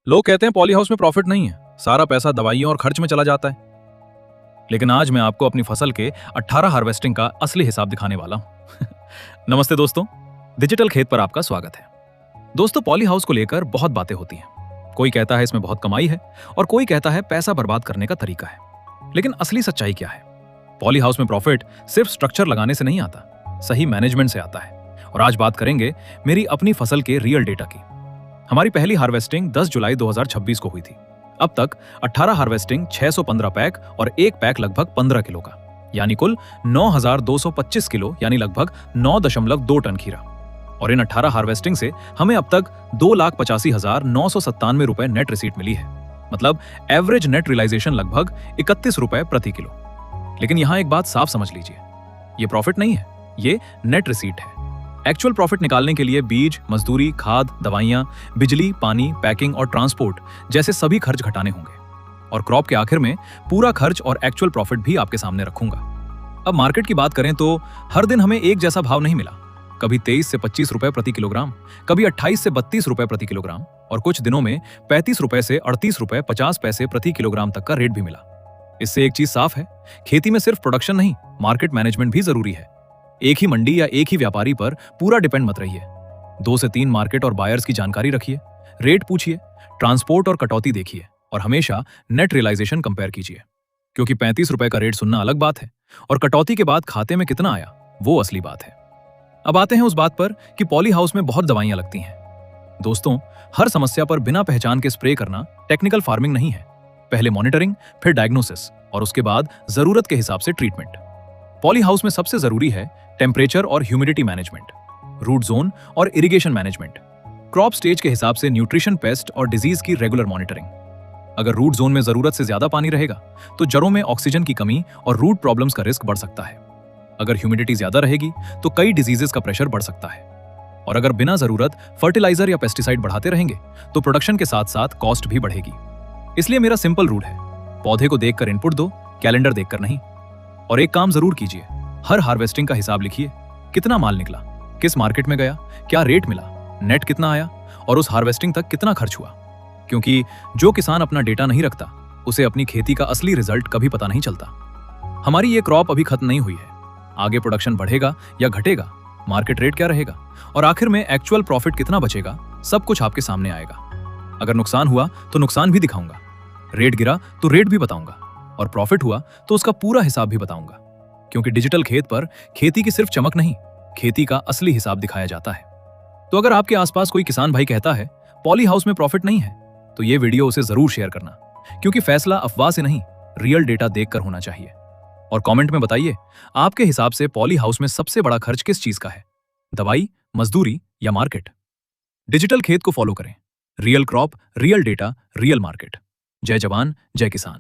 लोग कहते हैं पॉली हाउस में प्रॉफिट नहीं है, सारा पैसा दवाइयों और खर्च में चला जाता है। लेकिन आज मैं आपको अपनी फसल के 18 हार्वेस्टिंग का असली हिसाब दिखाने वाला हूं। नमस्ते दोस्तों, डिजिटल खेत पर आपका स्वागत है। दोस्तों, पॉली हाउस को लेकर बहुत बातें होती हैं। कोई कहता है इसमें बहुत कमाई है और कोई कहता है पैसा बर्बाद करने का तरीका है। लेकिन असली सच्चाई क्या है? पॉली हाउस में प्रॉफिट सिर्फ स्ट्रक्चर लगाने से नहीं आता, सही मैनेजमेंट से आता है। और आज बात करेंगे मेरी अपनी फसल के रियल डेटा की। हमारी पहली हार्वेस्टिंग 10 जुलाई 2026 को हुई थी। अब तक 18 हार्वेस्टिंग, 615 पैक और एक पैक लगभग 15 किलो का, यानी कुल 9,225 किलो, यानी लगभग 9.2 टन खीरा। और इन 18 हार्वेस्टिंग से हमें अब तक 2,85,997 रुपए नेट रिसीट मिली है। मतलब एवरेज नेट रियलाइजेशन लगभग 31 रुपए प्रति किलो। लेकिन यहां एक बात साफ समझ लीजिए, ये प्रॉफिट नहीं है, ये नेट रिसीट है। एक्चुअल प्रॉफिट निकालने के लिए बीज, मजदूरी, खाद, दवाइयां, बिजली, पानी, पैकिंग और ट्रांसपोर्ट जैसे सभी खर्च घटाने होंगे। और क्रॉप के आखिर में पूरा खर्च और एक्चुअल प्रॉफिट भी आपके सामने रखूंगा। अब मार्केट की बात करें तो हर दिन हमें एक जैसा भाव नहीं मिला। कभी 23 से 25 रुपए प्रति किलोग्राम, कभी 28 से 32 रुपए प्रति किलोग्राम, और कुछ दिनों में 35 रुपए से 38 रुपए 50 पैसे प्रति किलोग्राम तक का रेट भी मिला। इससे एक चीज साफ है, खेती में सिर्फ प्रोडक्शन नहीं, मार्केट मैनेजमेंट भी जरूरी है। एक ही मंडी या एक ही व्यापारी पर पूरा डिपेंड मत रहिए। 2 से 3 मार्केट और बायर्स की जानकारी रखिए, रेट पूछिए, ट्रांसपोर्ट और कटौती देखिए, और हमेशा नेट रियलाइजेशन कंपेयर कीजिए। क्योंकि 35 रुपए का रेट सुनना अलग बात है और कटौती के बाद खाते में कितना आया वो असली बात है। अब आते हैं उस बात पर कि पॉली हाउस में बहुत दवाइयां लगती हैं। दोस्तों, हर समस्या पर बिना पहचान के स्प्रे करना टेक्निकल फार्मिंग नहीं है। पहले मॉनिटरिंग, फिर डायग्नोसिस और उसके बाद जरूरत के हिसाब से ट्रीटमेंट। पॉली हाउस में सबसे जरूरी है टेम्परेचर और ह्यूमिडिटी मैनेजमेंट, रूट जोन और इरिगेशन मैनेजमेंट, क्रॉप स्टेज के हिसाब से न्यूट्रिशन, पेस्ट और डिजीज की रेगुलर मॉनिटरिंग। अगर रूट जोन में जरूरत से ज्यादा पानी रहेगा तो जड़ों में ऑक्सीजन की कमी और रूट प्रॉब्लम्स का रिस्क बढ़ सकता है। अगर ह्यूमिडिटी ज्यादा रहेगी तो कई डिजीजेस का प्रेशर बढ़ सकता है। और अगर बिना जरूरत फर्टिलाइजर या पेस्टिसाइड बढ़ाते रहेंगे तो प्रोडक्शन के साथ साथ कॉस्ट भी बढ़ेगी। इसलिए मेरा सिंपल रूल है, पौधे को देखकर इनपुट दो, कैलेंडर देखकर नहीं। और एक काम जरूर कीजिए, हर हार्वेस्टिंग का हिसाब लिखिए। कितना माल निकला, किस मार्केट में गया, क्या रेट मिला, नेट कितना आया और उस हार्वेस्टिंग तक कितना खर्च हुआ। क्योंकि जो किसान अपना डेटा नहीं रखता उसे अपनी खेती का असली रिजल्ट कभी पता नहीं चलता। हमारी ये क्रॉप अभी खत्म नहीं हुई है। आगे प्रोडक्शन बढ़ेगा या घटेगा, मार्केट रेट क्या रहेगा और आखिर में एक्चुअल प्रॉफिट कितना बचेगा, सब कुछ आपके सामने आएगा। अगर नुकसान हुआ तो नुकसान भी दिखाऊंगा, रेट गिरा तो रेट भी बताऊंगा, और प्रॉफिट हुआ तो उसका पूरा हिसाब भी बताऊंगा। क्योंकि डिजिटल खेत पर खेती की सिर्फ चमक नहीं, खेती का असली हिसाब दिखाया जाता है। तो अगर आपके आसपास कोई किसान भाई कहता है पॉली हाउस में प्रॉफिट नहीं है, तो ये वीडियो उसे जरूर शेयर करना। क्योंकि फैसला अफवाह से नहीं, रियल डेटा देखकर होना चाहिए। और कमेंट में बताइए, आपके हिसाब से पॉली हाउस में सबसे बड़ा खर्च किस चीज का है, दवाई, मजदूरी या मार्केट? डिजिटल खेत को फॉलो करें। Real crop, real data, real market. जय जवान, जय किसान।